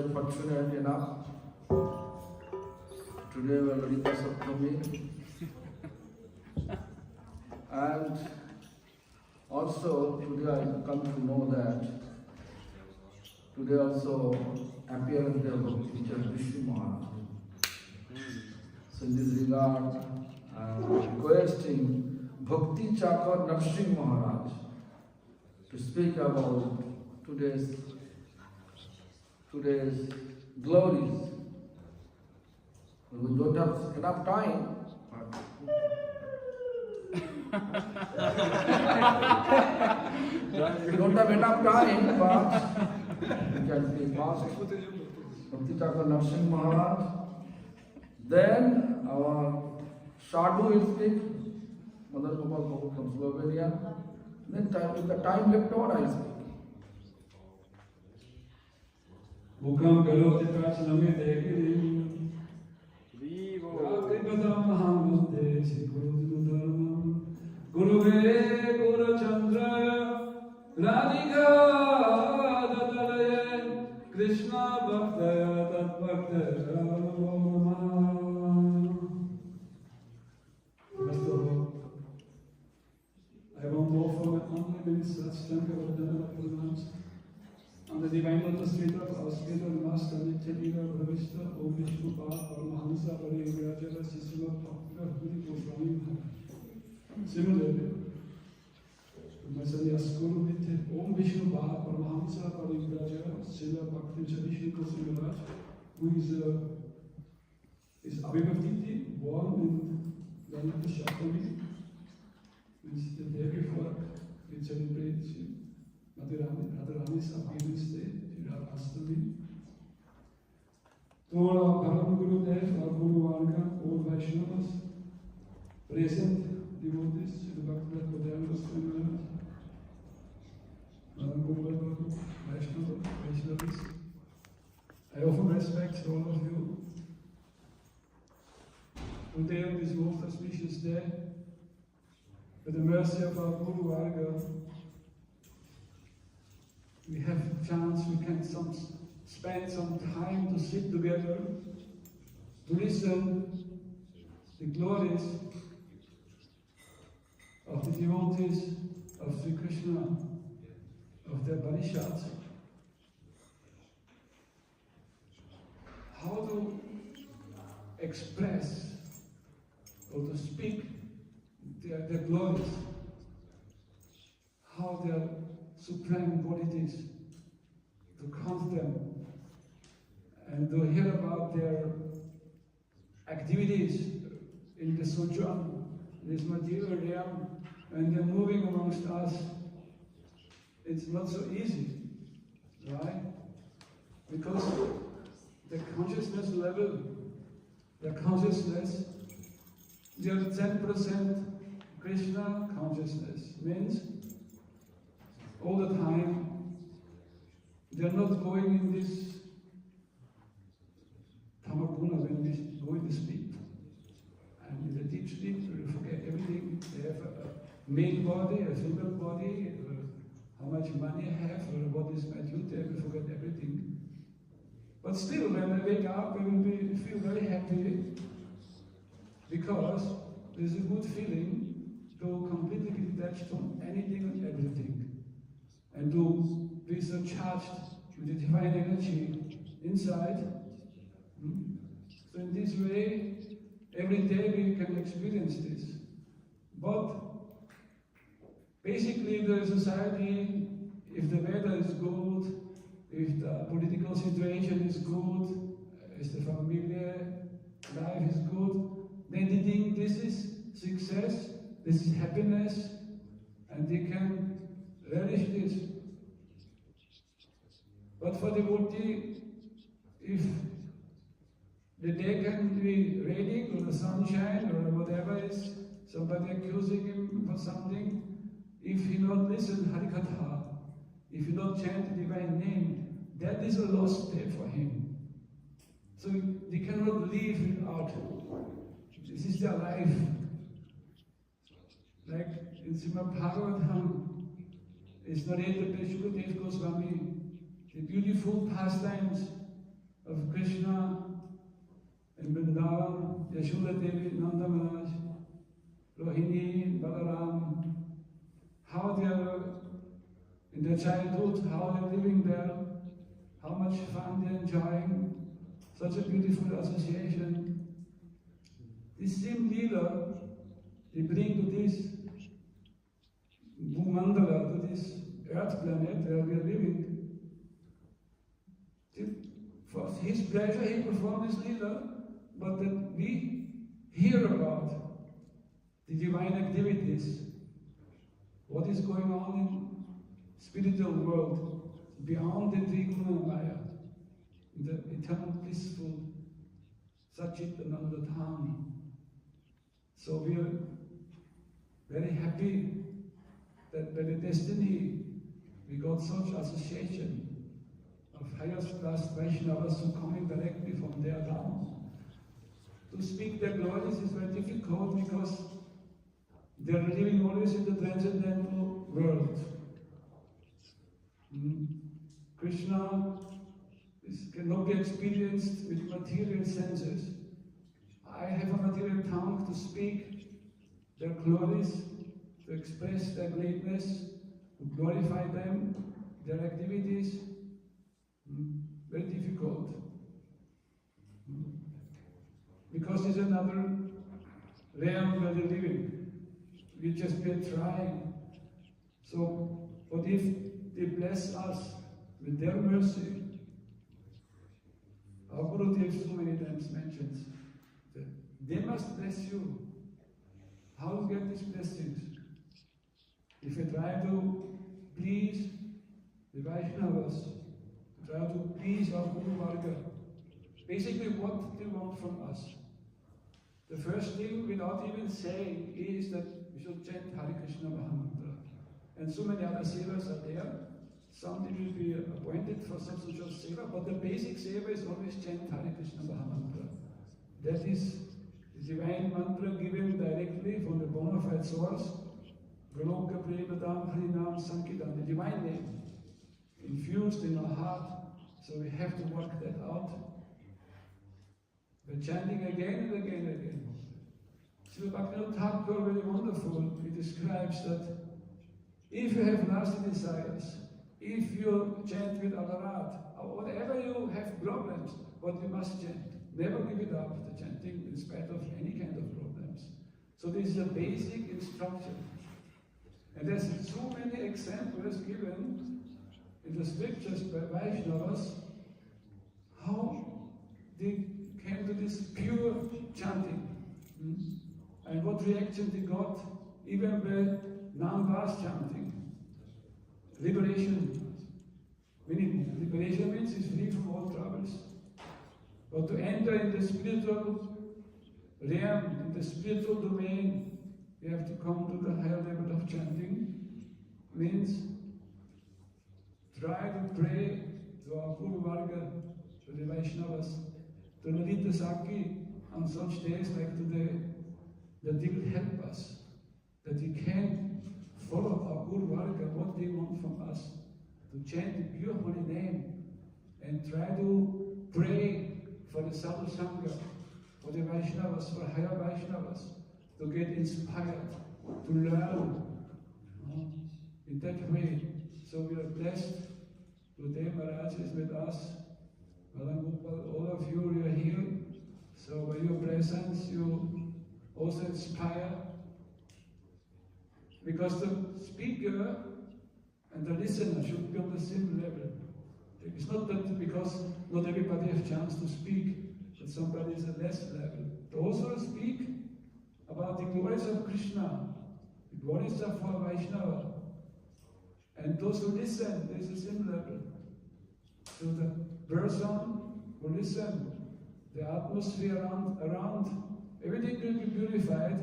are fortunate enough. Today we are Lalita Saptami. And also today I come to know that today also appearance of Bhakti teacher Vishnu Maharaj. So in this regard, I am requesting Bhakti Chakra Narsingh Maharaj to speak about today's glories. We don't have enough time. We don't have enough time, but we can speak fast. Bhakti Chakra Narsingh Maharaj. Then our Sadhu will speak. Mother Gopal from Slovenia. Then with the time left over, I will speak. Mukam Galoti Prachanami Devi Vivo Radha Mahamute Guru Dharma Guru Ve Guru Chandra Radhika Dadalaye Krishna Bhaktaya Tat Bhaktaya First of all, I want to offer my humble ministers, thank you for the on the divine lotus feet of our spiritual master, Nityalila Bhavishta, Om Vishnu Path, Paramahansa, Parivajara, Sisima, Bhakta, Guru Goswami Maharaj. Similarly, my sannyas Guru Nitya, Om Vishnu Path, Paramahansa, Parivajara, Sila Bhakti Vishnu Goswami Maharaj, who is Abhibhaktiti, born in Gaudiya Shatami, which the day before we celebrate Radharani's appearance day, Ashtomi. To all our Param Guru Dev, our Guru Varga, all Vaishnavas, present devotees, Sri Bhakti Gaudiya Goswami Maharaj, Guru Vaishnavas, I offer respect to all of you. Today on this most auspicious day, with the mercy of our Guru Varga, we have a chance, we can spend some time to sit together, to listen the glories of the devotees of Sri Krishna, of their Parishats. How to express or to speak their glories, how their supreme qualities, to count them, and to hear about their activities in the sojourn, this material realm, and they're moving amongst us. It's not so easy, right? Because the consciousness level, the consciousness, they are 10% Krishna consciousness, means all the time, they are not going in this tamaguna when we go in the sleep. And in the deep sleep, we forget everything. They have a male body, a female body, how much money I have, or what is my duty, we forget everything. But still, when I wake up, I will feel very happy, because there's a good feeling to completely be detached from anything and everything, and to be so charged with the divine energy inside. So in this way, every day we can experience this. But basically the society, if the weather is good, if the political situation is good, if the family life is good, then they think this is success, this is happiness, and they can relish this. But for the devotee, if the day can be raining or the sunshine or whatever is, somebody accusing him for something, if he not listen Harikatha, if he not chant the divine name, that is a lost day for him. So they cannot live without. This is their life. Like in Srimad Bhagavatam, it's narrated by Shukadev Goswami, the beautiful pastimes of Krishna in Vrindavan, Yashoda Devi, Nanda Maharaj, Rohini, Balaram, how they are in their childhood, how they're living there, how much fun they're enjoying, such a beautiful association. This same Leela, they bring to this Bhumandala, to this earth planet where we are living. For his pleasure, he performed this Leela, but that we hear about the divine activities, what is going on in spiritual world, beyond the Triguna Maya, in the eternal blissful Satchitananda Dham. So we are very happy that by the destiny we got such association of highest class Vaishnavas who coming directly from their Dham. To speak their glories is very difficult because they are living always in the transcendental world. Krishna cannot be experienced with material senses. I have a material tongue to speak their glories, to express their greatness, to glorify them, their activities. Very difficult. Because it's another realm where they're living. We just been trying. So, but if they bless us with their mercy, our Gurudev so many times mentions that they must bless you. How to get these blessings? If you try to please the Vaishnavas, try to please our Guru Varga, basically what they want from us. The first thing, without even saying, is that we should chant Hare Krishna Mahamantra. And so many other sevas are there. Some will be appointed for some sort of seva, but the basic seva is always chant Hare Krishna Mahamantra. That is the divine mantra given directly from the bona fide source, Goloka Premadam Harinam Sankirtan, the divine name, infused in our heart. So we have to work that out. We're chanting again and again and again. Srila Bhaktivinoda Thakur, very wonderful, he describes that if you have nasty desires, if you chant with Adarat, or whatever you have problems, but you must chant. Never give it up, the chanting, in spite of any kind of problems. So this is a basic instruction. And there's so many examples given in the scriptures by Vaishnavas, how they came to this pure chanting. And what reaction they got, even by non-verse chanting. Liberation. Meaning, liberation means is free from all troubles. But to enter in the spiritual realm, in the spiritual domain, you have to come to the higher level of chanting. Means, try to pray to our Guru Varga, to the Vaishnavas, to Lalita Sakhi on such days like today, that they will help us, that we can follow our Guru Varga, what they want from us, to chant the pure holy name, and try to pray for the Sadhu sanga, for the Vaishnavas, for higher Vaishnavas, to get inspired, to learn in that way. So we are blessed. Today Maharaj is with us. All of you are here. So by your presence, you also inspire. Because the speaker and the listener should be on the same level. It's not that because not everybody has a chance to speak, that somebody is at less level. Those who speak about the glories of Krishna, the glories of our Vaishnava, and those who listen, there is a same level. So the person who listens, the atmosphere around, everything will be purified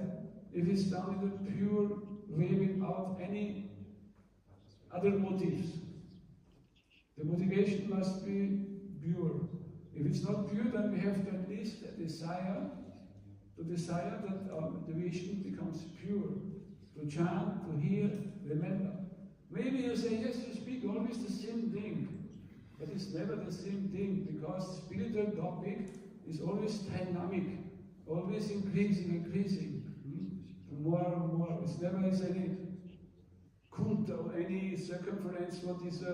if it's done in a pure way without any other motives. The motivation must be pure. If it's not pure, then we have to at least a desire, to desire that our motivation becomes pure, to chant, to hear, remember. Maybe you say, yes, you speak always the same thing, but it's never the same thing, because spiritual topic is always dynamic, always increasing. More and more. It's never is any kunta or any circumference what is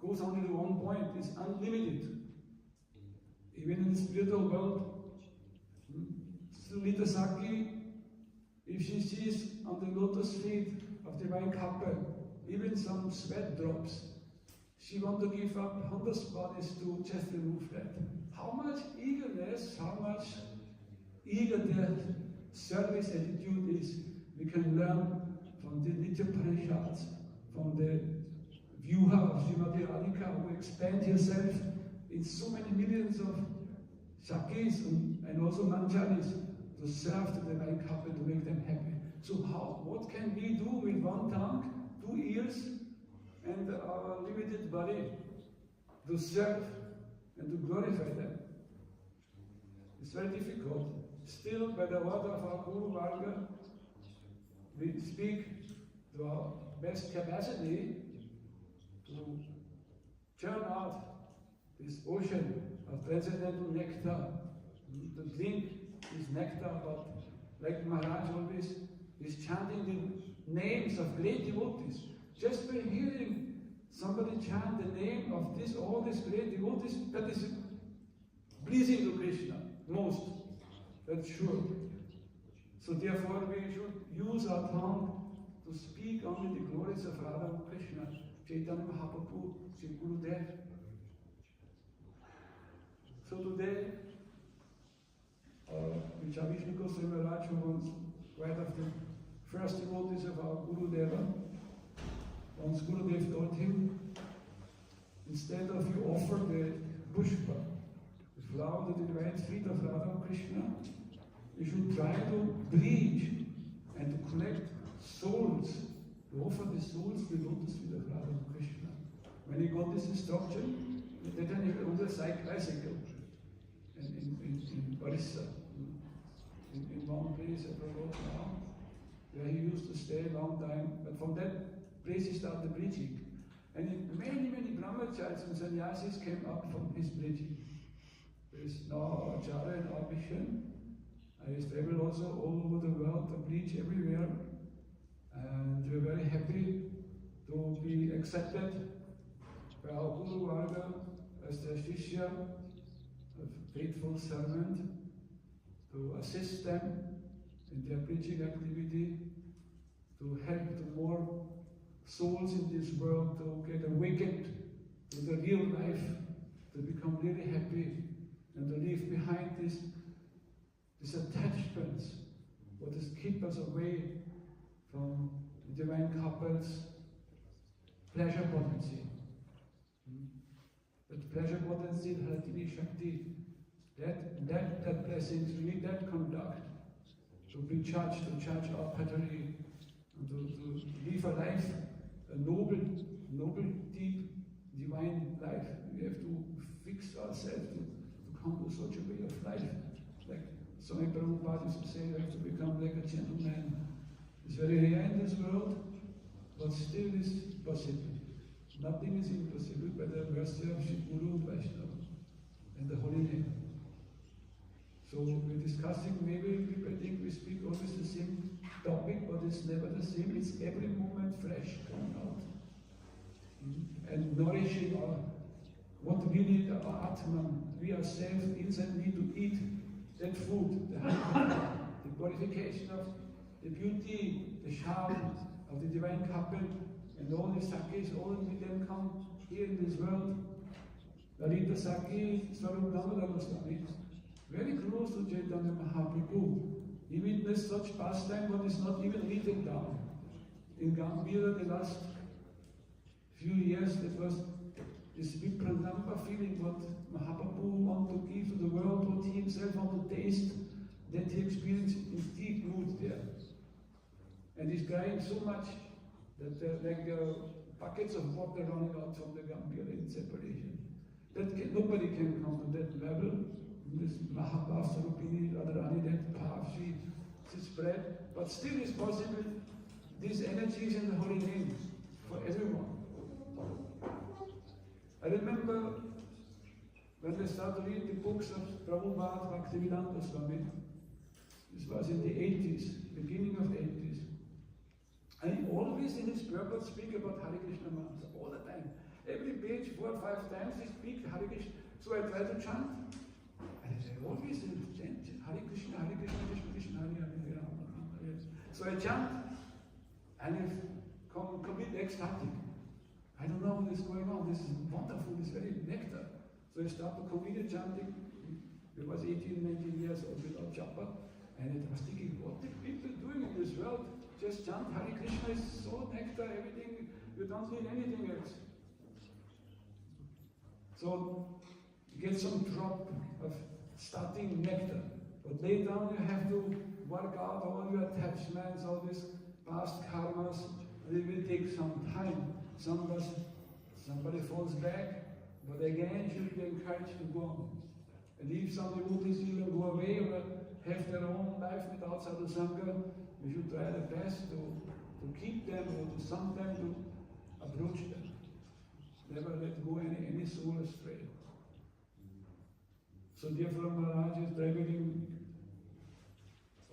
goes only to one point. It's unlimited. Even in the spiritual world, Lita Saki, if she sees on the lotus feet of divine couple, even some sweat drops, she wants to give up 100 bodies to just remove that. How much eagerness, how much eager their service attitude is, we can learn from the Nitya Parishads, from the Vyuha of Srimati Radhika, who expand herself in so many millions of Shakis and also Manjaris to serve the divine couple, to make them happy. So what can we do with one tongue, 2 ears, and our limited body to serve and to glorify them? It's very difficult. Still, by the order of our Guru Varga, we speak to our best capacity to churn out this ocean of transcendental nectar, to drink this nectar. But like Maharaj always is chanting the names of great devotees. Just by hearing somebody chant the name of all these great devotees, that is pleasing to Krishna most. That's sure. So therefore we should use our tongue to speak only the glories of Radha and Krishna, Chaitanya Mahaprabhu, Sri Gurudev. So today, Vishnu Goswami Maharaj, who was one of the first devotees of our Gurudeva, once Gurudev told him, instead of you offer the pushpa, the flower to the divine feet of Radha and Krishna, you should try to preach and to collect souls, to offer the souls to the lotus feet of Radha and Krishna. When he got this instruction, then he was on the bicycle in Orissa, in one place at the road now, where he used to stay a long time. But from that place he started preaching. And many brahmacharis and sannyasis came up from his preaching. There is now Acharya in our mission. I travel also all over the world to preach everywhere, and we're very happy to be accepted by our Guru Varga as their Shishya, a faithful servant, to assist them in their preaching activity, to help the more souls in this world to get awakened to the real life, to become really happy, and to leave behind these attachments, what is keep us away from the divine couple's pleasure potency. But pleasure potency, Haratini Shakti, that blessings, we need that conduct to be charged, to charge our battery, and to live a life, a noble, deep, divine life. We have to fix ourselves to come to such a way of life. Like Swami Prabhupada used to say, we have to become like a gentleman. It's very rare in this world, but still is possible. Nothing is impossible by the mercy of Shri Guru and Vaishnava and the holy name. So we're discussing, maybe people think we speak always the same topic, but it's never the same. It's every moment fresh coming out. And nourishing what we need, our Atman. We ourselves inside need to eat that food, the glorification of the beauty, the charm of the divine couple, and all the sakis, all of them come here in this world. Lalita Saki, Swarup Damodar Goswami, very close to Chaitanya Mahaprabhu. He witnessed such pastime what is not even written down. In Gaudiya, the last few years, that was this Vipranamba feeling what Mahaprabhu wanted to give to the world, what he himself wanted to taste, that he experienced in deep mood there. And he's crying so much that buckets of water running out from the Gaudiya in separation. Nobody can come to that level. This Mahabhav Sarupini, Radharani, that path, she spread, but still is possible. These energies in the holy name for everyone. I remember when I started to read the books of Prabhupada Bhaktivedanta Swami. This was in the 80s, beginning of the 80s. And he always in his purport speak about Hare Krishna mantra, all the time. Every page, 4 or 5 times, he speak Hare Krishna. So I try to chant. And I always chant Hare Krishna, Krishna Krishna, Hare Hare, Rama Rama, Hare. So I chant, and I commit ecstatic. I don't know what is going on. This is wonderful. This is very nectar. So I start to commit chanting. I was 18, 19 years old without japa. And I was thinking, what are people doing in this world? Just chant Hare Krishna is so nectar, everything, you don't need anything else. So you get some drop of starting nectar. But later on you have to work out all your attachments, all these past karmas, and it will take some time. Somebody falls back, but again should be encouraged to go on. And if some devotees even go away or have their own life without Sadhu Sangha, we should try the best to keep them or to sometimes to approach them. Never let go any soul astray. So therefore Maharaj is traveling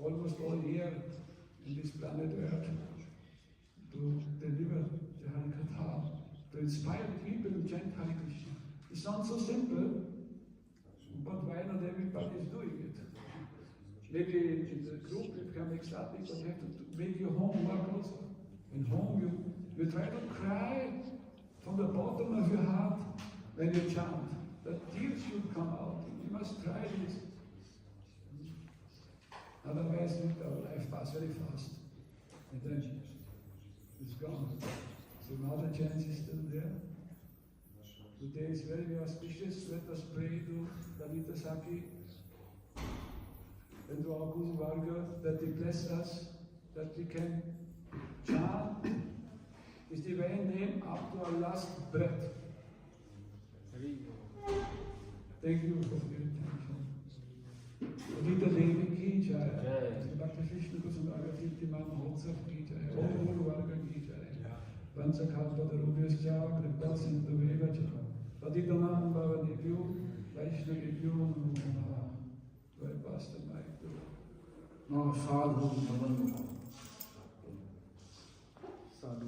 almost all year in this planet Earth to deliver the Hare Katha, to inspire people to chant Hare Krishna. It sounds so simple, but why not everybody is doing it? Maybe in the group you become ecstatic, but you have to make your homework also. In home you try to cry from the bottom of your heart when you chant. That tears should come out. You must try this. Otherwise our life passes very fast. And then it's gone. So now the chance is still there. Today is very auspicious. Let us pray to Lalita Saki and to our Guru Varga that they bless us, that we can chant His divine name up to our last breath. Thank you for your attention. Lalita Devi ki jai. Bhakti Krishna Kusumara Kirti Mahotsav ki jai. Om Guru Varga ki jai. Vansakalpatarubhyascha kripa sindhu evacha patitanam bhavadebhyo vaishnavebhyo namo namaha. Do I pass the mic to? No, Sadhu, Sadhu.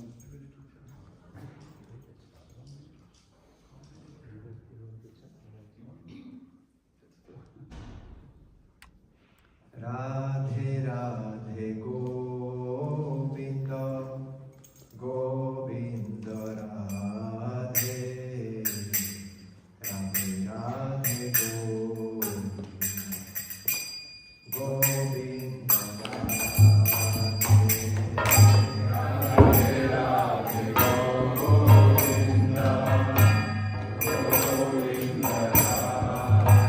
Radhe Radhe Govinda Govinda Radhe Radhe Radhe Govinda Govinda Radhe Radhe Govinda Govinda Radhe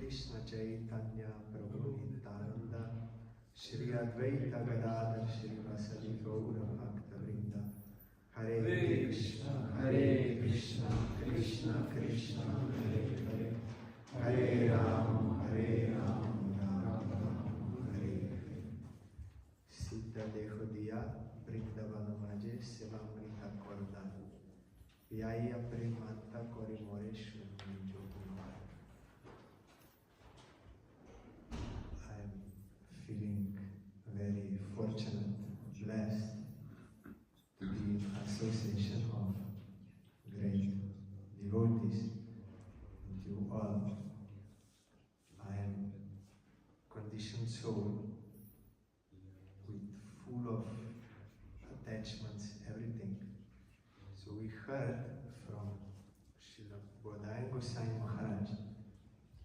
Krishna Chaitanya Prabhu Nityananda Shri Advaita Gadadhar Shrivasadi Gaura Bhakta Vrinda Hare Krishna Krishna Krishna Hare Hare Hare Ram Ram Ram Hare Hare Siddha Deho Diya Vrindavana Maje Sevamrita Korda Vyaya Premanta Kori Moreshu I am feeling very fortunate, blessed to be in association of great devotees with you all. I am conditioned soul with full of attachments, everything. So we heard from Srila Gaudiya Goswami Maharaj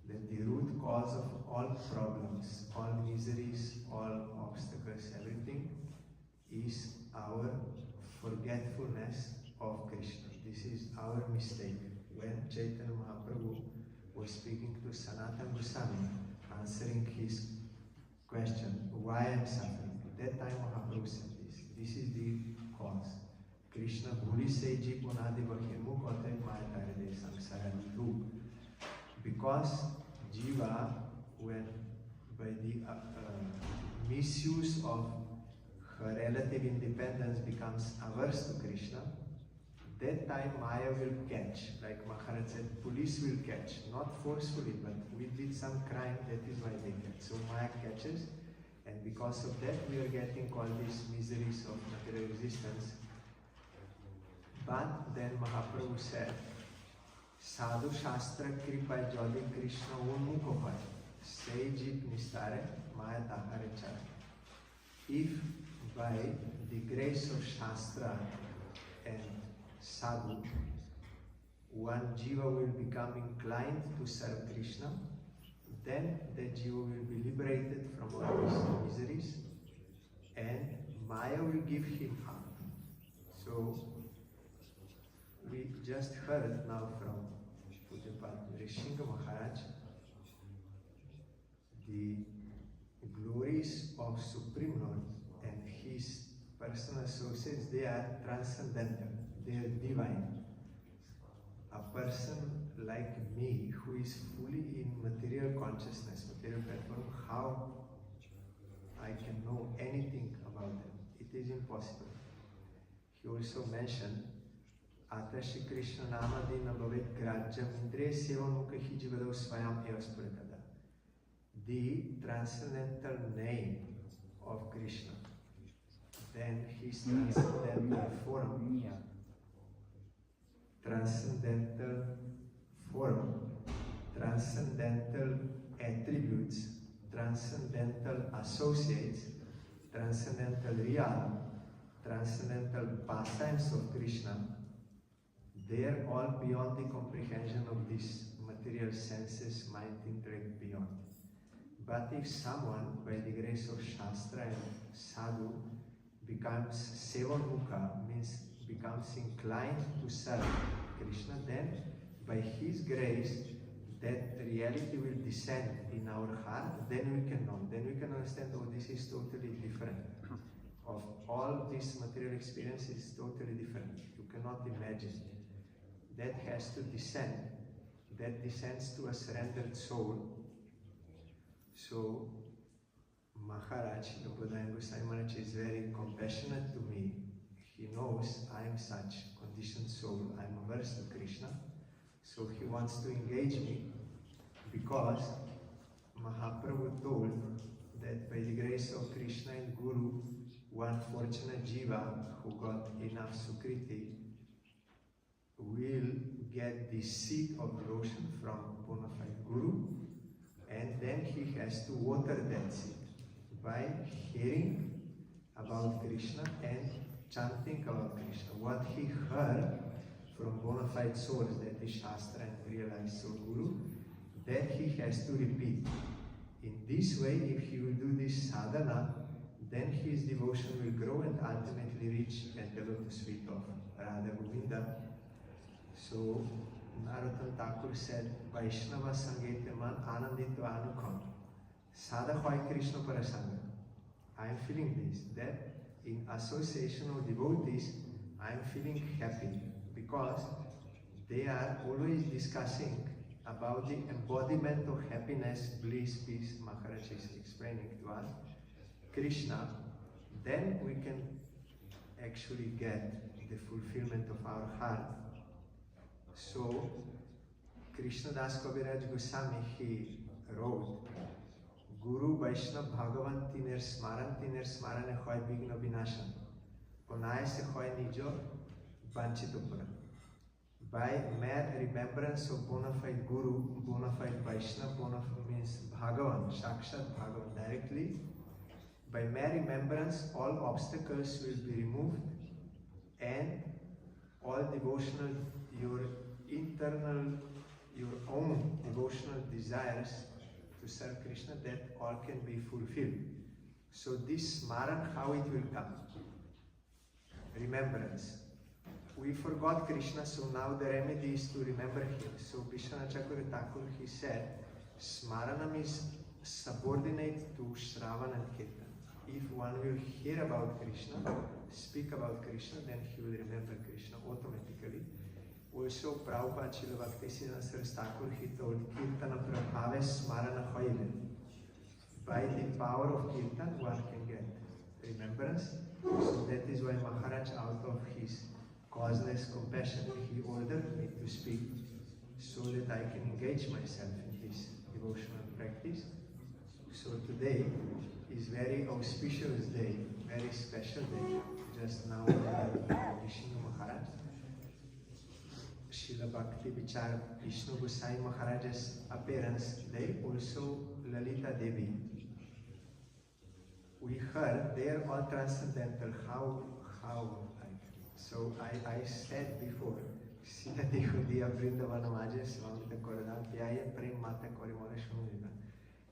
that the root cause of all problems, all miseries, all obstacles, everything is our forgetfulness of Krishna. This is our mistake. When Chaitanya Mahaprabhu was speaking to Sanatana Goswami, answering his question, why I am suffering, at that time Mahaprabhu said this. This is the cause. Krishna bhuli se ji punadi bhakhimu kote maya de samsara vidhu. Because Jiva, when by the misuse of her relative independence becomes averse to Krishna, that time Maya will catch. Like Maharaj said, police will catch, not forcefully, but we did some crime, that is why they catch. So Maya catches, and because of that we are getting all these miseries of material existence. But then Mahaprabhu said, Sadhu Shastra Kripa Jodi Krishna Unmukho Hoy, Sei Jit Nistare Maya Tahare Chare. If by the grace of Shastra and Sadhu, one Jiva will become inclined to serve Krishna, then that Jiva will be liberated from all his miseries and Maya will give him up. So, we just heard now from Pujapad Rishinga Maharaj the glories of Supreme Lord and his personal associates. They are transcendental, they are divine. A person like me who is fully in material consciousness, material platform, how I can know anything about them? It is impossible. He also mentioned Ata Shri Krishna Namadina Bhavet Grajam Indre Sevamuka Hijivado Swayam Evaspurakada. The transcendental name of Krishna, then his transcendental form, transcendental attributes, transcendental associates, transcendental realm, transcendental pastimes of Krishna, they are all beyond the comprehension of these material senses, mind, intellect, beyond. But if someone, by the grace of Shastra and Sadhu, becomes Sevamukha, means becomes inclined to serve Krishna, then by his grace, that reality will descend in our heart, then we can know, then we can understand, oh, this is totally different. Of all this material experience is totally different. You cannot imagine. That has to descend. That descends to a surrendered soul. So, Maharaj, Gaudiya Goswami Maharaj is very compassionate to me. He knows I am such conditioned soul, I am averse to Krishna. So he wants to engage me because Mahaprabhu told that by the grace of Krishna and Guru, one fortunate jiva who got enough sukriti will get the seed of devotion from bona fide Guru, and then he has to water that seed by hearing about Krishna and chanting about Krishna. What he heard from bona fide source, that is Shastra and realized soul Guru, that he has to repeat. In this way, if he will do this sadhana, then his devotion will grow and ultimately reach at the lotus feet of Radha Govinda. So Narottam Thakur said, Vaishnava Sangete Man Ananditva Anukam. Sadha Hoy Krishna Parasanga. I am feeling this, that in association of devotees, I am feeling happy because they are always discussing about the embodiment of happiness, bliss, peace. Maharaj is explaining to us, Krishna. Then we can actually get the fulfillment of our heart. So, Krishna Das Kaviraj Goswami, he wrote, Guru Vaishnav Bhagavan Tiner Smarane Hoy Bigna Vinashan. Onaye se hoy nijo Vanchitopura. By mere remembrance of bona fide Guru, bona fide Vaishnava, bona fide means Bhagavan, Sakshat Bhagavan directly. By mere remembrance, all obstacles will be removed and all devotional, your internal, your own devotional desires to serve Krishna, that all can be fulfilled. So this Smaran, how it will come? Remembrance. We forgot Krishna, so now the remedy is to remember him. So Vishwanath Chakravarti Thakur, he said, Smaranam is subordinate to Shravan and Kirtan. If one will hear about Krishna, speak about Krishna, then he will remember Krishna automatically. Also, Prabhupada Srila Bhaktisiddhanta Saraswati Thakur, he told, Kirtana Prabhave Smarana Hoile. By the power of Kirtan, one can get remembrance. So that is why Maharaj, out of his causeless compassion, he ordered me to speak so that I can engage myself in this devotional practice. So today is very auspicious day, very special day. Just now we had Vishnu Maharaj, Srila Bhakti Vichar Vishnu Gosai Maharaj's appearance day, also Lalita Devi. We heard they are all transcendental. How? So I said before, Sita Gaudiya Vrindavana Maja Swamita Koradam Pyaya Prem Mata Korimora Shunriva.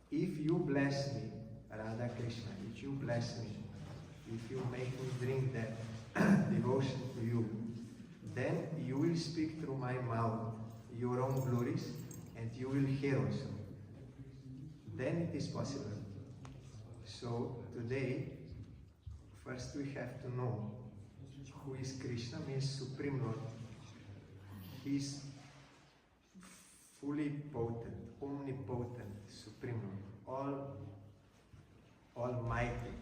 If you bless me, Radha Krishna, if you bless me, if you make me drink that devotion to you, then you will speak through my mouth your own glories and you will hear also. Then it is possible. So today, first we have to know who is Krishna, means Supreme Lord. He is fully potent, omnipotent, Supreme Lord, almighty.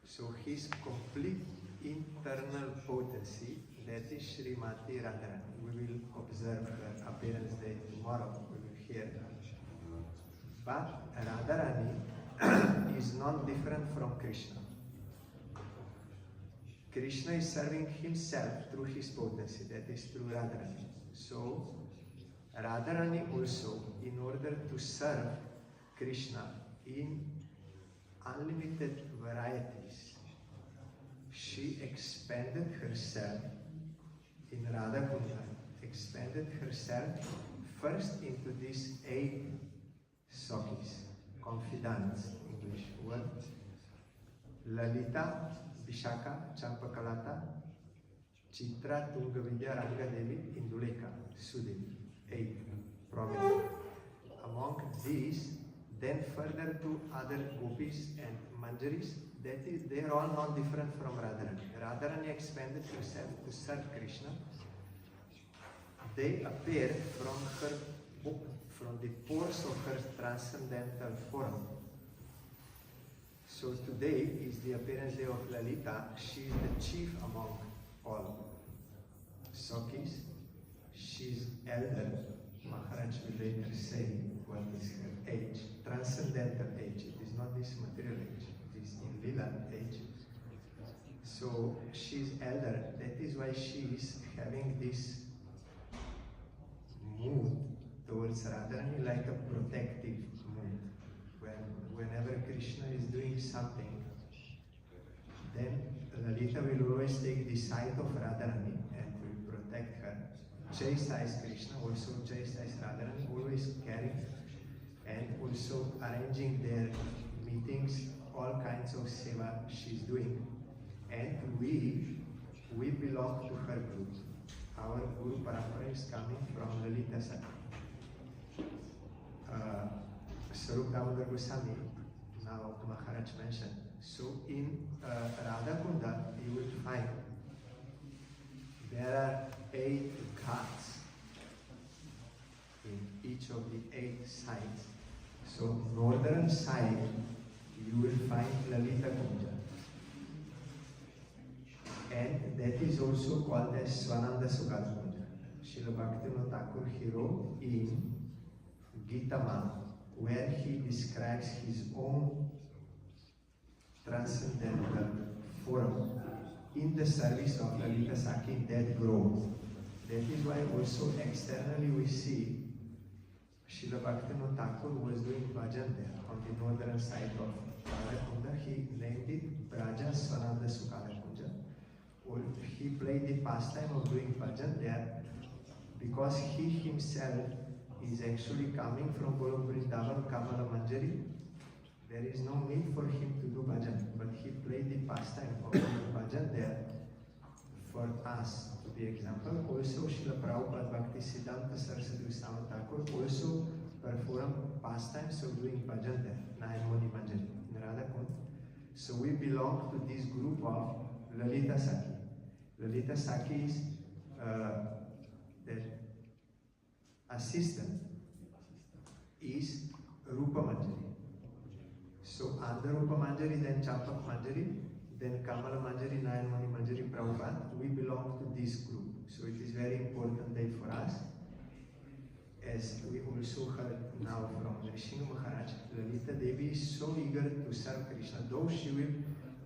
So his complete internal potency, that is Srimati Radharani. We will observe her appearance day tomorrow, we will hear her. But Radharani is not different from Krishna. Krishna is serving himself through his potency, that is through Radharani. So, Radharani also, in order to serve Krishna in unlimited varieties, she expanded herself in Radha Kunda, expanded herself first into these 8 Sakis, confidants, English word, Lalita, Vishaka, Champakalata, Chitra, Tungavidya, Ranga Devi, Induleka, Sudevi, 8 prominent. Among these, then further to other gopis and manjaris, that is, they are all not different from Radharani. Radharani expanded herself to serve Krishna. They appear from the pores of her transcendental form. So today is the appearance day of Lalita. She is the chief among all Sakis. She is elder. Maharaj will later say what is her age, transcendental age. It is not this material age, it is in Lila age. So she is elder. That is why she is having this mood towards Radharani like a protective mood. Whenever Krishna is doing something, then Lalita will always take the side of Radharani and will protect her. Chastise Krishna, also chastise Radharani, always caring and also arranging their meetings, all kinds of seva she's doing. And we belong to her group. our Guru Parampara is coming from Lalita Sakhi. Swarup Damodar Goswami, now Maharaj mentioned. So in Radha Kunda, you will find there are 8 ghats in each of the 8 sides. So northern side, you will find Lalita Kunja. And that is also called as Swananda Sukala Kunja. Srila Bhaktivinoda Thakur he wrote in Gita Man, where he describes his own transcendental form in the service of Lalita Sakhi in that grove. That is why also externally we see Srila Bhaktivinoda Thakur was doing bhajan there on the northern side of Radha Kunda. He named it Braja Swananda Sukala Kunja. He played the pastime of doing bhajan there because he himself is actually coming from Golok Vrindavan Kamala Manjari. There is no need for him to do bhajan, but he played the pastime of doing bhajan there for us to be example. Also, Srila Prabhupada Bhakti Siddhanta Saraswati Goswami Thakur also performed pastimes of doing bhajan there, Nayamoni Manjari in Radha Kunda. So we belong to this group of Lalita Sakhi. Lalita Sakhi is the assistant is Rupa Manjari. So under Rupa Manjari, then Champak Manjari, then Kamala Manjari, Nayamani Manjari, Prabhupada, we belong to this group. So it is very important day for us. As we also heard now from Nrsimha Maharaj, Lalita Devi is so eager to serve Krishna, though she will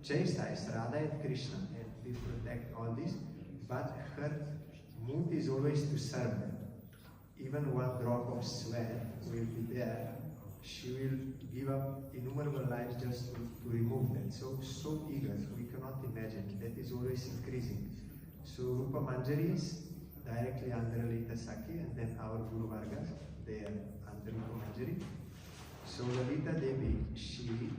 chastise Radha and Krishna and we protect all this, but her mood is always to serve them. Even one drop of sweat will be there. She will give up innumerable lives just to remove that. So eager, we cannot imagine. That is always increasing. So Rupa Manjari is directly under Lalita Sakhi, and then our Guru Vargas, they are under Rupa Manjari. So Lalita Devi, she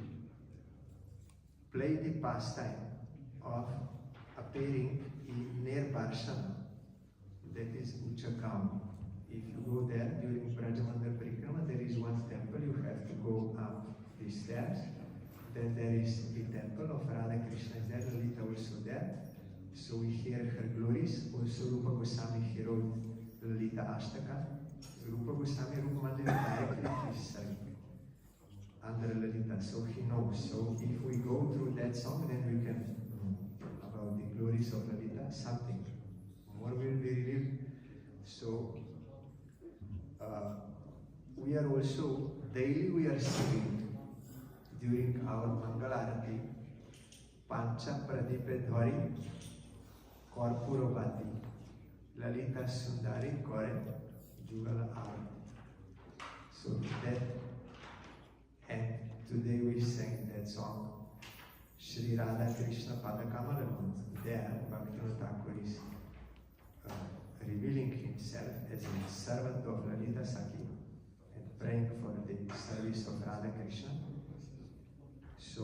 played the pastime of appearing in near Parshana, that is Uchakam. If you go there during Brajamandal Parikrama, there is one temple, you have to go up the stairs. Then there is the temple of Radha Krishna, there Lalita also there. So we hear her glories. Also Rupa Goswami he wrote Lalita Ashtaka. Rupa Goswami, Rupa Manjari directly is under Lalita, so he knows. So if we go through that song, then we can know about the glories of Lalita, something more will be revealed. So we are also, daily we are singing during our Mangala Arati, Pancha Pradipe Dhari, Korpuro Bati, Lalita Sundari Kore, Jugala Arati. So that, and today we sang that song, Shri Radha Krishna Padakamalam. There, Bhaktivinoda Thakur is revealing himself as a servant of Lalita Sakhi and praying for the service of Radha Krishna. So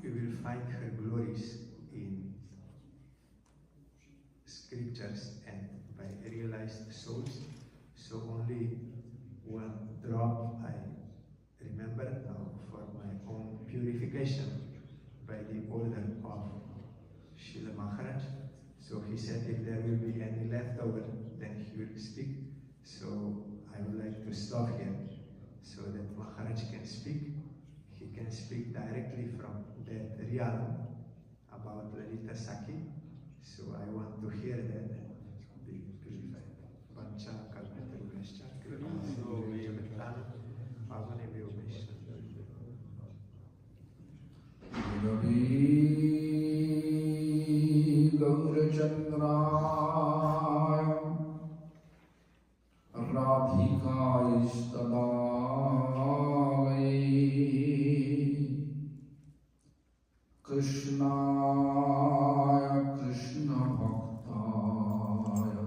we will find her glories in scriptures and by realized souls. So only one drop I remember now for my own purification by the order of Srila Maharaj. So he said if there will be any leftover, then he will speak. So I would like to stop here so that Maharaj can speak. He can speak directly from that realm about Lalita Sakhi. So I want to hear that and be purified. Vancha kalpatarubhascha kripasinubhyo jagattana pavanebhyo vaishnavabhyo Gaurachandraya Radhikaistadalai Krishnaya Krishna Bhaktaya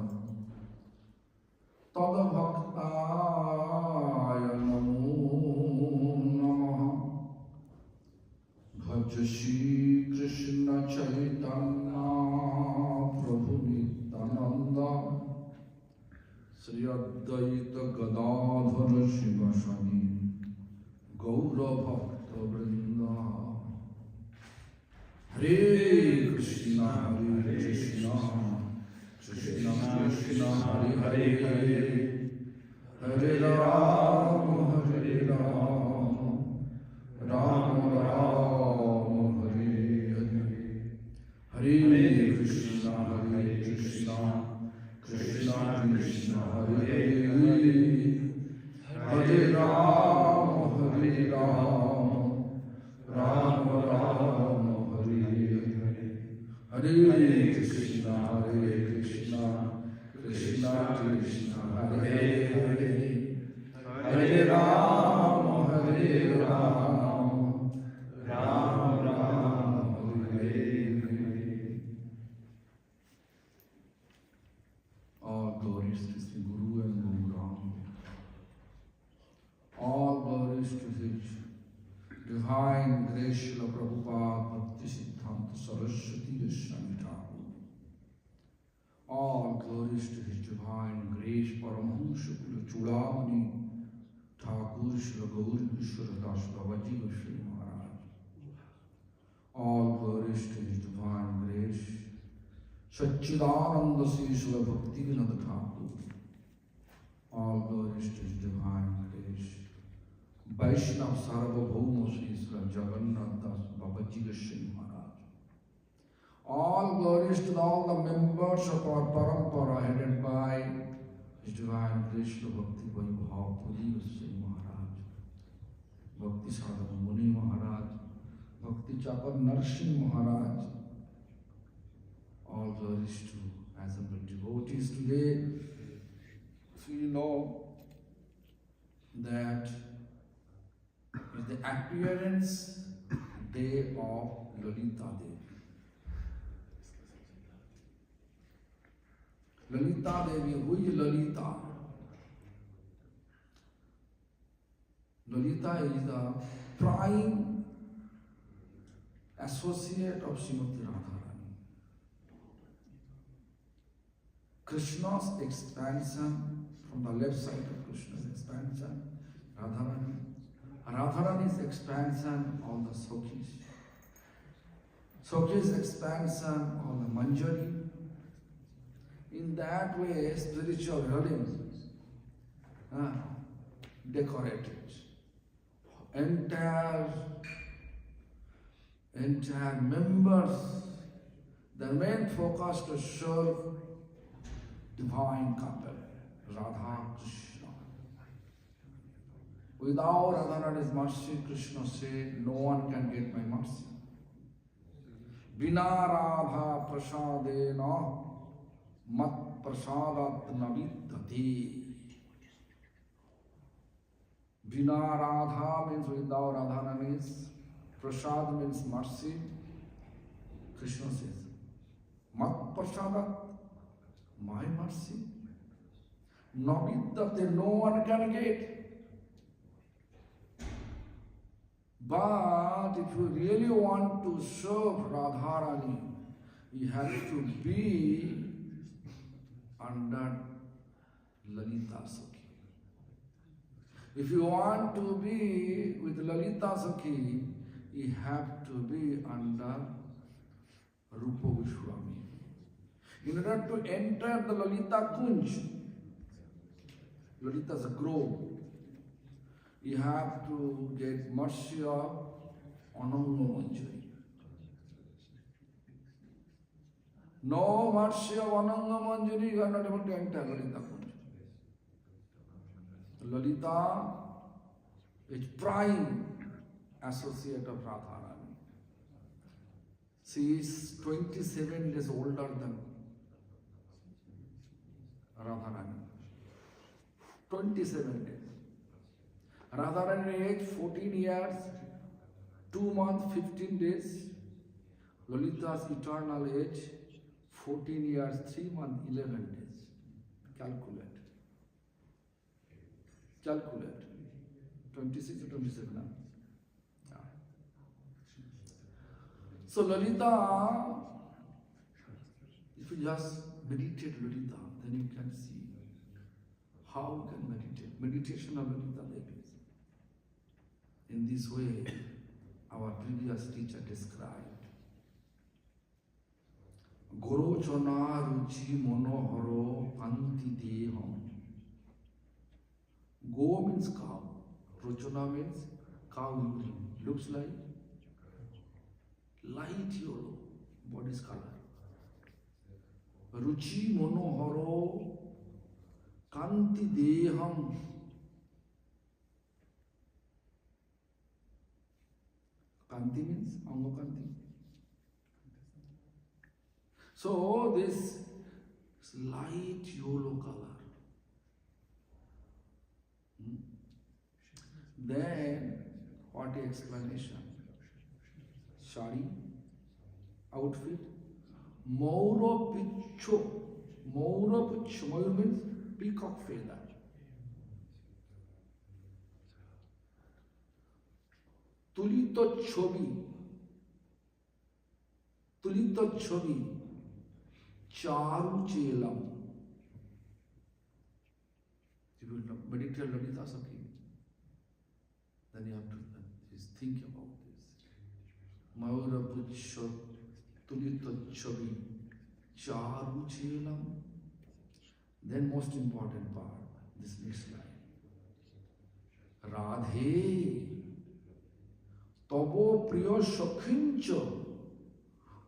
Tadbhaktaya Namo Namaha Bhaja Shri Krishna Chaitanya Prabhu Nityananda Sri Advaita Gadadhara Shiva Shani Gaura Bhakta Vrinda Hare Krishna Krishna Krishna Hare Hare Hare Rama Hare Rama Rama Rama Hare Hare Hare Krishna Krishna Krishna Hare Hare Hare Rama Hare Rama Rama Rama Hare Hare Hare Krishna Krishna Krishna Hare Hare Hare Rama Hare Rama Rama Rama Hare Hare. All glories to Sri Guru and Guru Ram. All glories to His Divine Grace Srila Prabhupada Bhakti Siddhanta Saraswati Goswami Thakur. All glories to His Divine Grace Paramahamsa Kula Chudamani Thakur Srila Gaur Vishwara Das Babaji Goswami Maharaj. All glories to His Divine Grace Satchidananda Sri Srila Bhakti Vinod Thakur. All glories to His Divine Grace Vaishnav Sarvabhauma Sri Srila Jagannath Das Babaji Goswami Maharaj. All glories to all the members of our parampara headed by His Divine Grace Srila Bhakti Vaibhav Puri Goswami Maharaj, Bhakti Sadhu Muni Maharaj, Bhakti Chapar Narsingh Maharaj. All glories to assembled devotees today. So you know that is the appearance day of Lalita Devi. Lalita Devi, who is Lalita? Lalita is the prime associate of Srimati Radharani. Krishna's expansion, from the left side of Krishna's expansion, Radharani. Radharani's expansion on the Sakhis. Sakhis' expansion on the Manjari. In that way, spiritual realms decorated. Entire members, the main focus to serve divine couple, Radha Krishna. Without Radharani's mercy, Krishna said, no one can get my mercy. Bina Radha prasadena mat prasadat naviddhati. Bina Radha means without Radharani's, prasad means mercy. Krishna says, mat prasadat, my mercy. Naviddhati, no one can get. But if you really want to serve Radharani, you have to be under Lalita Sakhi. If you want to be with Lalita Sakhi, you have to be under Rupa Goswami. In order to enter the Lalita Kunj, Lalita's grove, you have to get mercy of Ananga Manjari. No mercy of Ananga Manjari, you are not able to enter Lalita Kunj. Lalita is prime associate of Radharani. She is 27 days older than Radharani. 27 days. Radharani age 14 years, 2 months, 15 days. Lalita's eternal age 14 years, 3 months, 11 days. Calculate. 26 or 27. Yeah. So Lalita If you just meditate Lalita, then you can see how you can meditate. Meditation of Lalita Devi. In this way, our previous teacher described. Gorochana ruchi monoharo anti deham. Go means cow. Rochana means cow urine. Looks like light yellow, body's color. Ruchi monoharo kanti deham. Kanti means angokanti. So this light yellow color. Then what explanation? Shari, outfit, Mauro Picho. Mauro Picho. Mauro means peacock feather. Tulito Chobi. Tulito Chobi. Charu Chelam. You will meditate Lalita Sakhi. Then you have to just think about this. Maura Pucho Tulito Chobi Charu Chelam. Then most important part, this next line. Radhe Tabo Priyo Shokhincho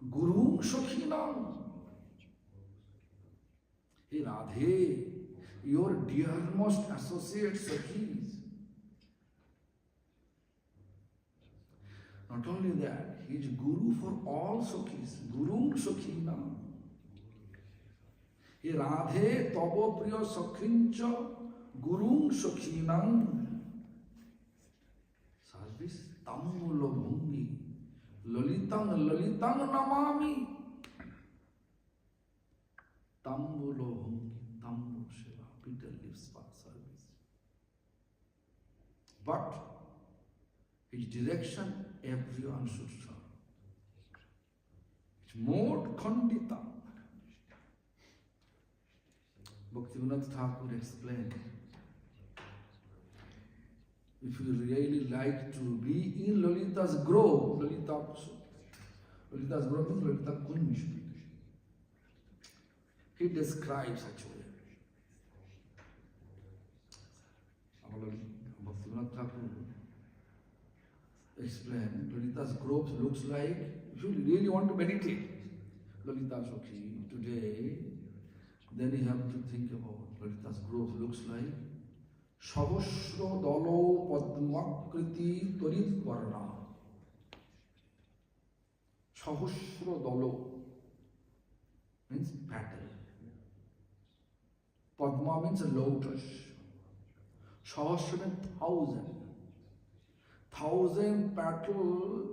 Guru Shokhinam. Hey Radhe, your dearmost associates, Sakhis. Not only that, he is Guru for all Sakhis. Guru Shokhinam. Hey Radhe Tabo Priyo Shokhincho Guru Shokhinam. Service Tamulo Bhungi Lalitang Namami. Tambulo Hungi, Tambu Shiva, Peter lives for service. But his direction, everyone should serve. It's more Khandita. Bhaktivinoda Thakur explained, if you really like to be in Lalita's grove, Lalita's grove means Lalita Kunj. He describes actually. Bhaktivinoda Thakur explained, Lalita's grove looks like, if you really want to meditate, Lalita Shokhi today, then you have to think about Lalita's grove looks like Shavashra Dalo Padmakriti Torit Varna. Shavashra Dalo means pattern. Padma means a lotus. Sahasra means 1,000. 1,000 petal.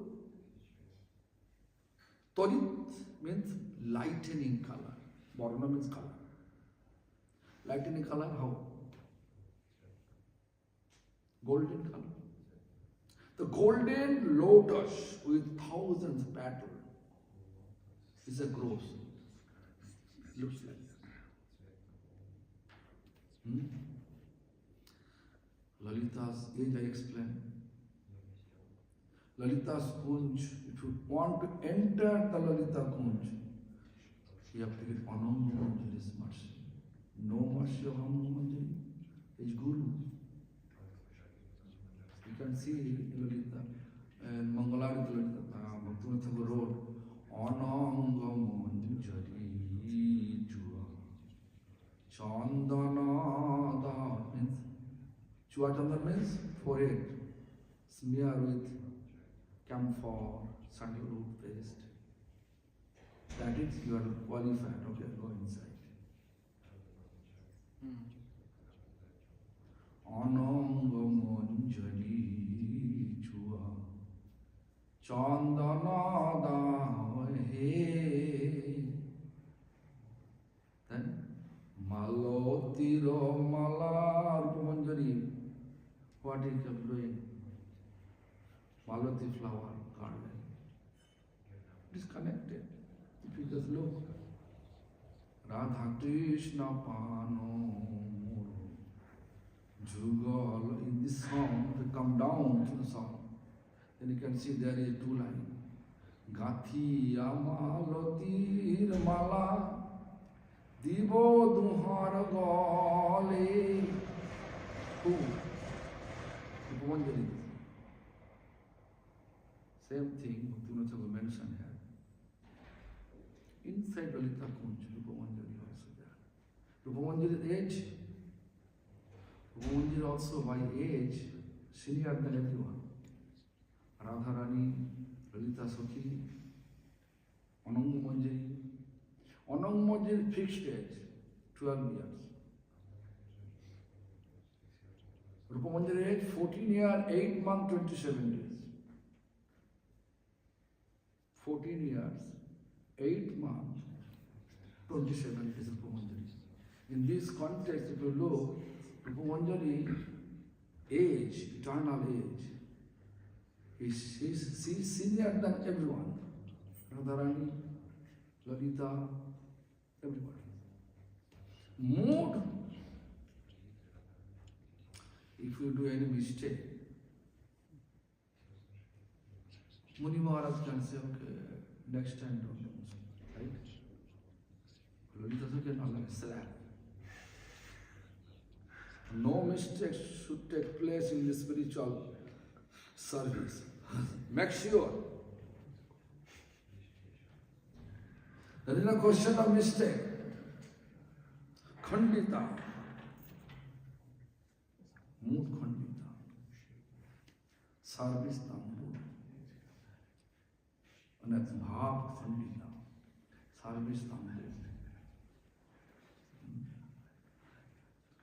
Torit means lightening color. Varna means color. Lightening color how? Golden color. The golden lotus with thousands petals is a grove. Looks like. Lalita's age I explained. Lalita's Kunj, if you want to enter the Lalita Kunj, you have to get Ananga Manjari's mercy. No mercy of Ananga Manjari is Guru. You can see in Lalita, and Mangalarita Lalita, Bhaktivinoda Thakur wrote, Ananga Manjari Jua. Chandana means, Chua Chandana means forehead, smear with camphor, sandalwood paste. That is, you are qualified, okay, go inside. Ananga Manjari Chua Chandana he. Then Malotiro Malar Manjari. What is he doing? Malati flower garden. It is connected. If you just look, Radha Krishna Pano Jugal. In this song, if you come down to the song, then you can see there is two lines. Gathi Amalotir Mala Divo Duhar Gale. Who? Rupamanjari. Same thing Bhaktivinoda Thakur mentioned here. Inside Lalita Kunj, Rupamanjari also there. Rupamanjari's age, Rupamanjari also by age senior than everyone. Radharani, Lalita Sakhi, Ananga Manjari. Ananga Manjari fixed age, 12 years. Rupamanjari age 14 years, 8 months, 27 days. 14 years, 8 months, 27 days Rupamanjari. In this context, if you look, Rupamanjari age, eternal age, she's senior than everyone. Radharani, Lalita, everybody. Mood, if you do any mistake, Muni Maharaj can say, okay, next time don't do mistake, right? Lalita can Allah slap. No mistakes should take place in the spiritual service. Make sure. There is no question of mistake. Khandita. Mood Khandita. Service the mood. And that's Bhav Khandita. Service the mood.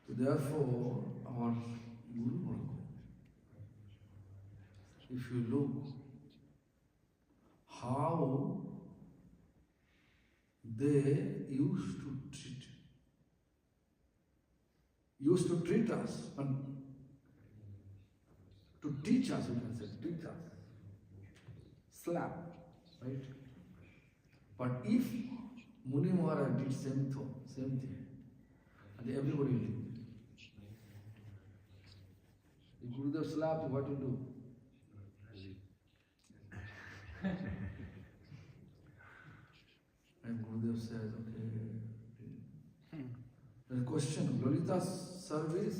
So therefore, our Guru Varga, if you look how they used to treat us and to teach us, you can say, teach us, slap, right? But if Muni Maharaj did same thing, and everybody will do. If Gurudev slaps, what you do? And Gurudev says, okay. The question, Lalita's service,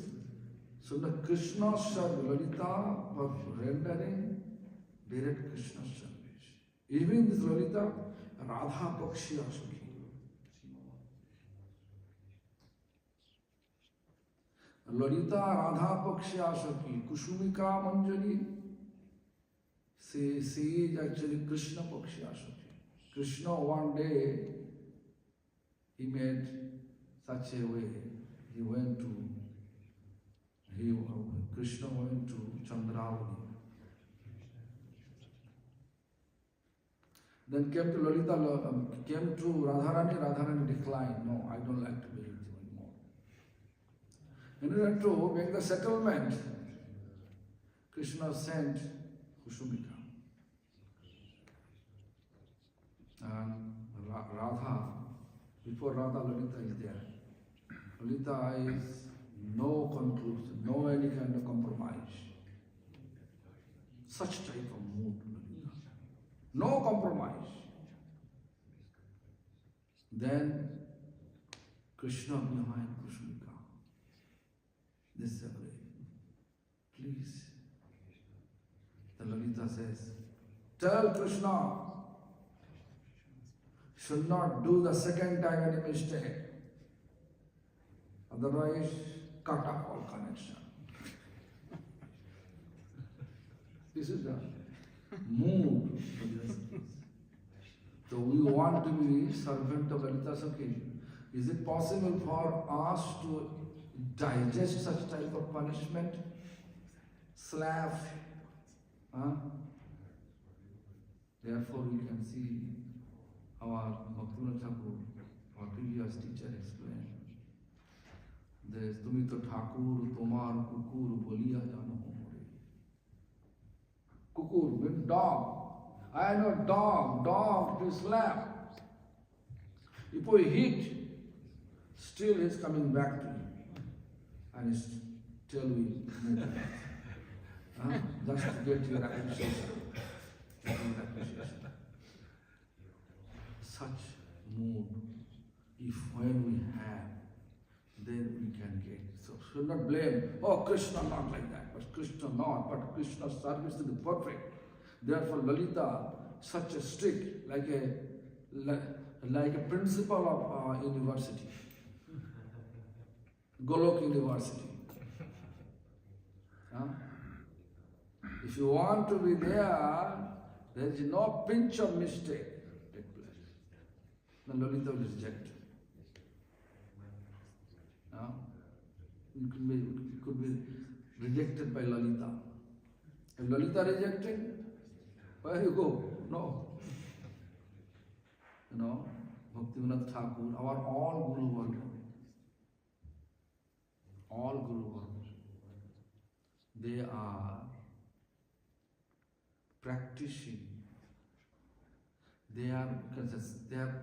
so the Krishna serve Lalita was rendering direct Krishna service. Even this Lalita, Radha Pakshiya Sukhi. Lalita Radha Pakshiya Sukhi, Kusumika Manjari, she is actually Krishna Pakshiya Sukhi. Krishna one day, he made such a way, Krishna went to Chandravali. Then came to Lalita, came to Radharani, Radharani declined. No, I don't like to be with you anymore. In order to make the settlement, Krishna sent Kusumika. And Radha, before Radha, Lalita is there. Lalita is no conclusion, no any kind of compromise. Such type of mood, Lalita. No compromise. Then Krishna behind Kusumika. This is a way. Please. The Lalita says, tell Krishna, should not do the second time any mistake. Otherwise, cut off all connection. This is the mood. So we want to be servant of Lalita Sakhi. Is it possible for us to digest such type of punishment? Slap? Therefore we can see our Bhaktivinoda Thakur, our previous teacher explained. There's Tumi to Thakur, Tomar, Kukur, Bolia, Jano Homore. Kukur means dog. I know dog to slap. If we hit, Still he is coming back to you. And still we move. Just to get your appreciation. Such mood, if when we have, then we can get. So should not blame, oh Krishna not like that, but Krishna not, but Krishna's service is perfect. Therefore Lalita, such a strict, like a principal of university, Golok University. If you want to be there is no pinch of mistake take place. Then Lalita will reject. You could be rejected by Lalita. If Lalita rejected, where you go? No. Bhaktivinoda Thakur, our all Guru Varga, they are practicing. They are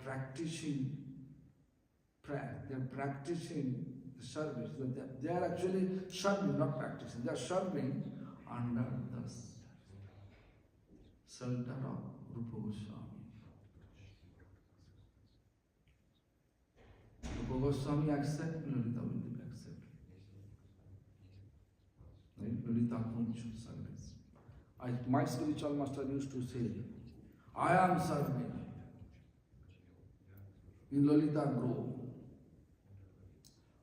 practicing prayer. They are practicing the service. They are actually serving, not practicing. They are serving under the shelter of Rupa Goswami. Rupa Goswami accept, Lalita will be accept. Lalita Kunj service. My spiritual master used to say, I am serving in Lalita Grove.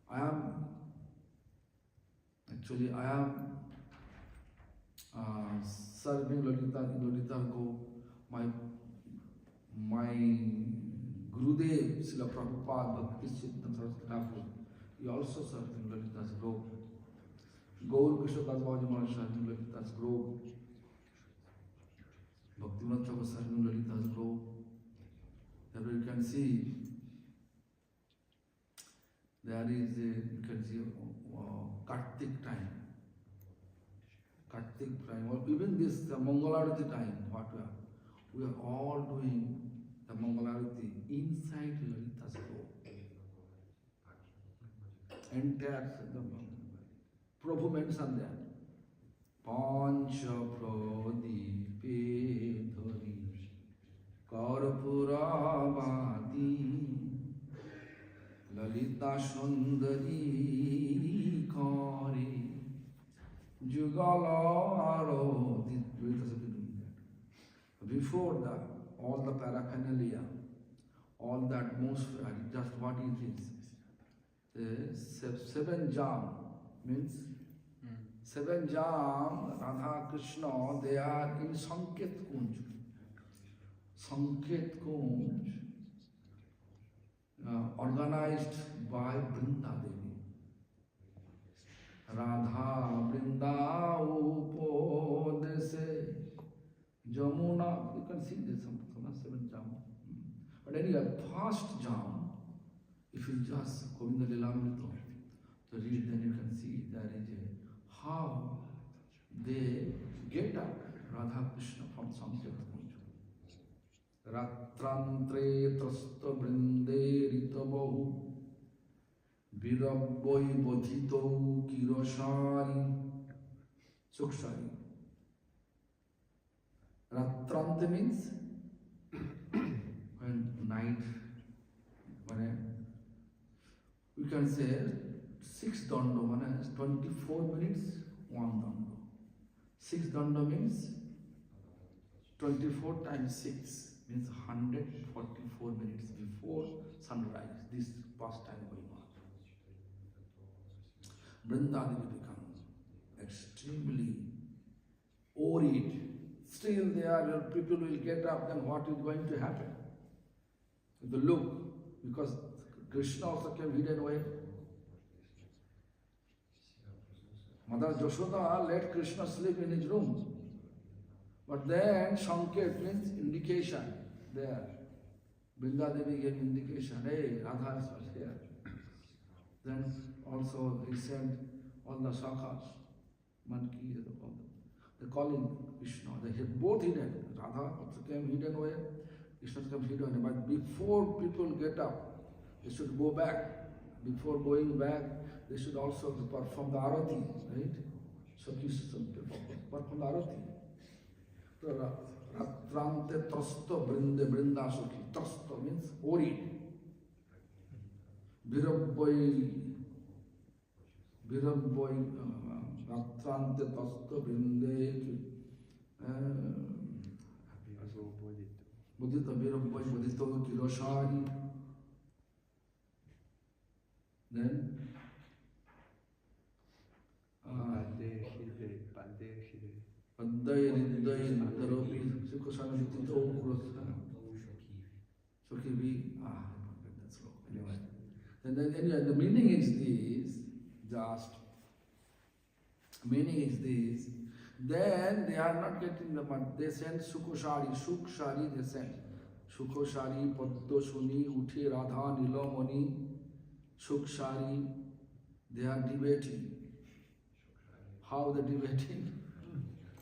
I am serving Lalita in Lalita Grove. My Gurudev, Srila Prabhupada, Bhakti Siddhanta Saraswati Thakur, he also served in Lalita's Grove. Gaur Krishna Das Babaji Maharaj served in Lalita's Grove. Bhaktivinoda Thakur served in Lalita's Grove. Therefore you can see, there is Kartik time. Kartik time, or even this, the Mangalarati time, what we are all doing the Mangalarati inside Lalita's Grove. Entire Prabhu mentioned that. Pancha Pradipe Dhari Karpura Vati Lalita Sundari Kari Jugala Arodi. Before that, all the paraphernalia, all the atmosphere, just what it is. The seven jam means seven jam, Radha Krishna, they are in Sanket Kunj. Sanket Kunj, organized by Vrinda Devi. Radha Vrinda Upodese Jamuna, you can see this seven jam. But anyway, past jam, if you just Govinda Lilamrita to read, then you can see there is how they get up Radha Krishna from Sanket Kunj. Ratrantre trasta brinde ritabahu virabboi bodhito kirashari sukshari. Ratrante means when night, we can say 6 dando, 24 minutes, 1 dando. 6 dando means 24 times 6 means 144 minutes before sunrise. This pastime going on. Vrinda Devi becomes extremely worried. Still there, people will get up, then what is going to happen? The look, because Krishna also came hidden away. Mother Yashoda let Krishna sleep in his room. But then Sanket means indication there. Vrinda Devi gave indication, hey, Radha is here. Then also he sent all the sakhas, Manki, they call him Krishna. They both hidden. Radha also came hidden away, Krishna came hidden away. But before people get up, they should go back Before going back, they should also perform the arati, right? Sakhi perform the arati. Ratrante trasta brinda sakhi. Trasta means worried. Virabboy, ratrante trasta brinde. Mudita virabboy, mudito kiroshari. Then Adaya Nidaya Nidaropi Sukhasana Mudito Kurosana. So can we that's slow. Anyway. And then anyway, the meaning is this, just meaning is this. Then they are not getting the money. They send Sukoshari, Shukshari they send. Sukoshari, Paddoshuni, Uthi, Radha, Nilomani, Shukshari, they are debating. How they debating?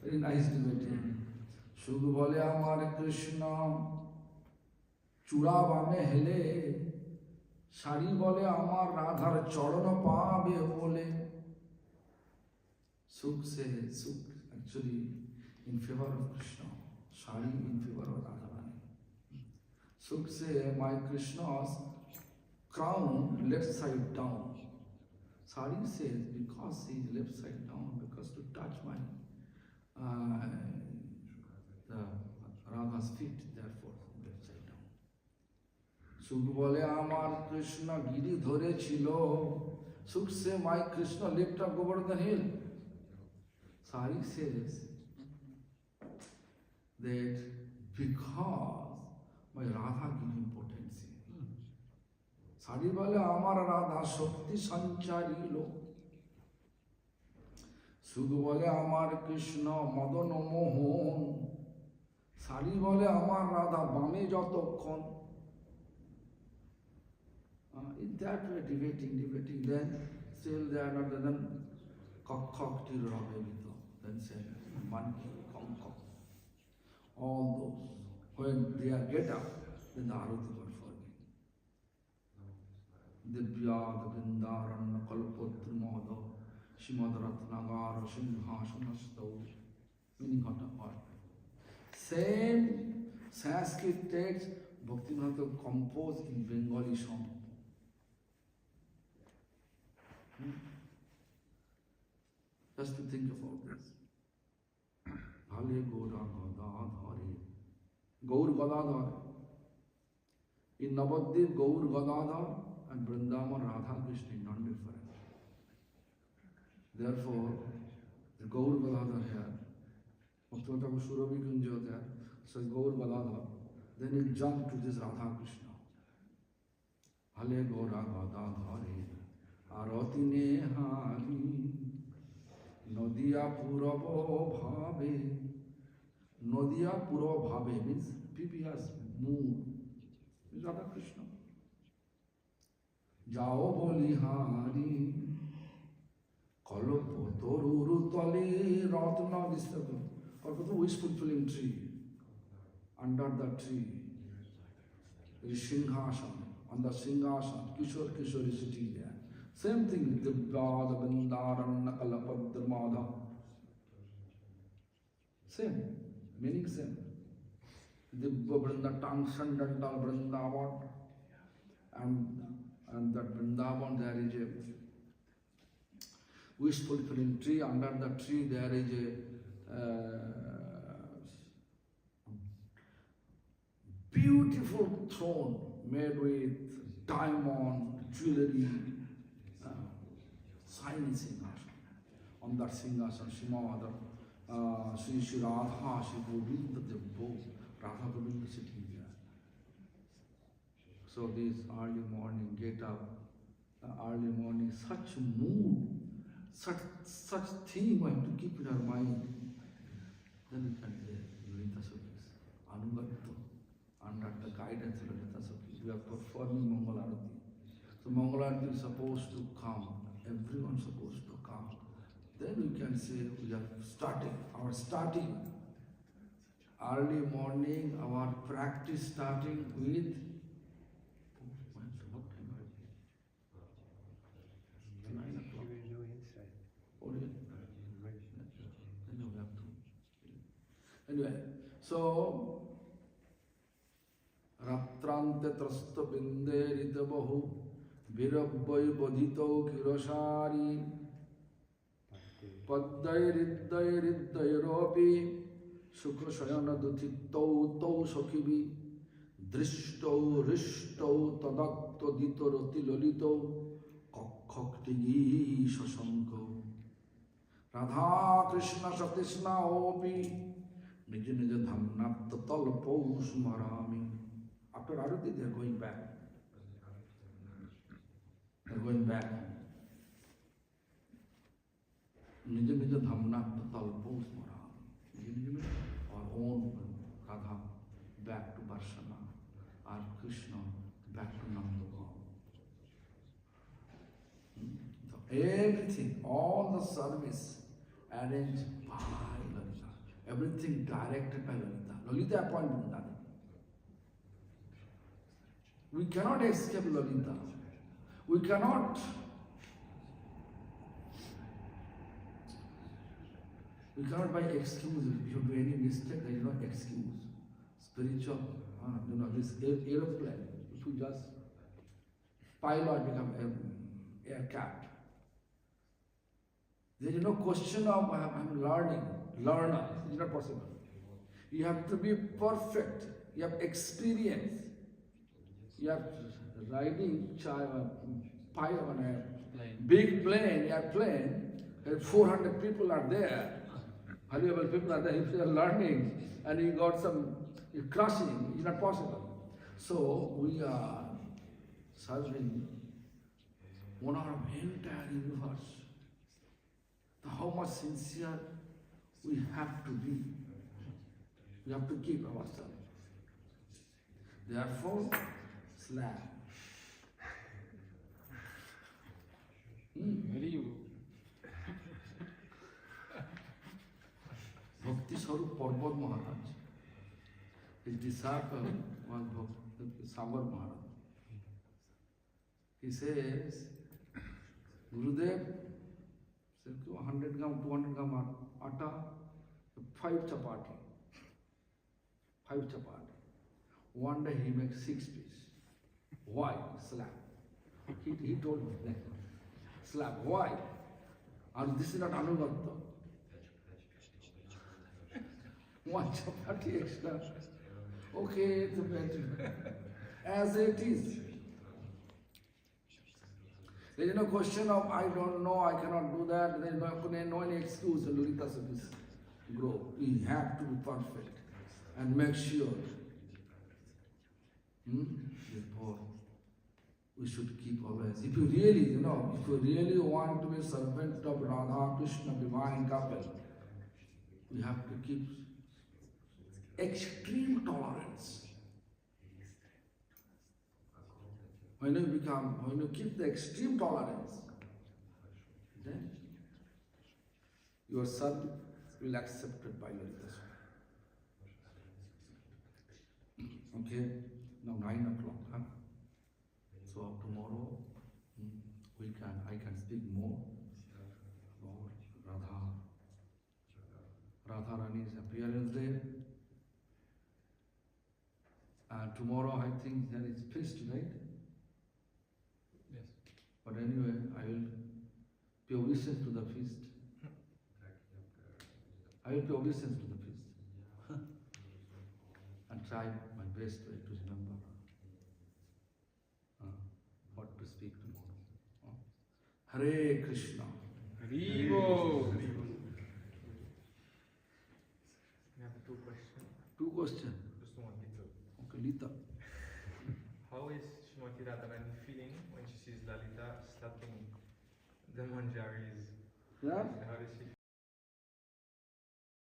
Very nice debating. Shukh bole amar Krishna, Chura bame hele, Shari bole amar Radhar Chorana pabe bole. Sukh says, Sukh actually in favor of Krishna, Shari in favor of Radharani. Sukh says, my Krishna's crown left side down. Sari says, because he is left side down, because to touch my the Radha's feet, therefore left side down. Sukh bole amar Krishna giri dhore chilo. Sukh says, my Krishna lifted up Govardhan hill. Sari says that because my Radha gives importance. Sari bole amar Radha shakti sanchari lo. Sukh bole amar Krishna madana mohan. Sari bole amar Radha bame jotokhon. In that way debating, then still they are not done. Kak tir rabe bito. Then say monkey, kong. All those when they are get up, then the arati performing. Divya, Govinda, Kalpotru Modo, Shimad Ratnagara, Simhasanastav, meaning what? Same Sanskrit text Bhaktivinoda composed in Bengali song. Just to think about this. Hale Gaura Gadadhare. Gaur Gadadhar. In Navadvip, Gaur Gadadhar and Vrindavan, Radha Krishna is not different. Therefore, the Gaur Gadadhar here, Bhaktivinoda Surabhi Kunja there, says Gaur Gadadhar. Then it jumped to this Radha Krishna. Hale Gaura Gadadhare. Arati Nehari. Nodiya Purava Bhave. Nodiya Purava Bhave means people has moved. Is Radha Krishna. Jao Bolihari. Kalopo Toruru Tali Ratna. This is a wish fulfilling tree. Under the tree, there is Singhasana. On the Singhasana, Kishore is sitting there. Same thing, Divya, the Vrindavan, Kalapadra Madha. Same, meaning same. Divya Vrinda, Transcendental Vrindavan. And that Vrindavan, there is a wish fulfilling tree. Under the tree, there is a beautiful throne made with diamond, jewelry, shiny Singhasana. On that Singhasana, Shimada, Sri Radha, Sri Govinda, Radha Govinda sitting there. So this early morning, get up, early morning, such mood, such thing we have to keep in our mind. Then we can say, Lita Sukis, Anugatto. Under the guidance of Lita Sakhi, we are performing Mangal Arati. So Mangal Arati is supposed to come, everyone supposed to come. Then we can say we are starting. Early morning, our practice starting with Anyway, so Ratrante trasta binderita bahu virabbai bodhito kirosari paddairidairidairopi sukha shayana dutitau tau sakibi drishto rishto tadakto ditoroti lolito kakhaktigi sasanko Radha Krishna Satisna Opi Nija Nija Dhamnat Talpo Smarami. After Arati they are going back. They are going back. Nija Nija Dhamnat Talpo Smarami. Nija Nija our own Radha back to Barshana. Our Krishna back to Nandagam. So everything, all the service arranged by Lalita. Everything directed by Lalita. Lalita appointment done. We cannot escape Lalita. We cannot by excuse. If you do any mistake, there is no excuse. Spiritual, this aeroplane, if you just pilot become aircraft. There is no question of I'm learner. It is not possible. You have to be perfect. You have experience. You are riding pilot on a big plane, airplane, 400 people are there. Valuable people are there. If you are learning and you got some crushing, it is not possible. So we are serving one of our entire universe. How much sincere we have to be. We have to keep ourselves. Therefore, slap. Bhakti Sarup Parvat Maharaj. His disciple was Sabar Maharaj. He says, Gurudev, 100 gram, 200 gram atta, 5 chapati. 5 chapati. One day he makes 6 pieces. Why? Slap. He told me that. Slap. Why? And this is not anugatta. 1 chapati extra. Okay, it's better. As it is. There is no question of I don't know, I cannot do that. There is no any excuse. Lalita service grow. We have to be perfect and make sure. Therefore, we should keep always. If you really, if you really want to be a servant of Radha, Krishna, divine couple, we have to keep extreme tolerance. When you keep the extreme tolerance, then your service will be accepted by Lalita. Okay, now 9 o'clock. Huh? So tomorrow I can speak more about Radha Rani's appearance there. And tomorrow I think there is feast, right? But anyway, I will pay obeisance to the feast. I will pay obeisance to the feast. And try my best to remember what to speak tomorrow. Hare Krishna. Haribo. I have 2 questions. 2 questions. Just one, little. Okay, Lita. How is Srimati Radharani feeling when she sees Lalita slapping the manjaris? Yeah? How does she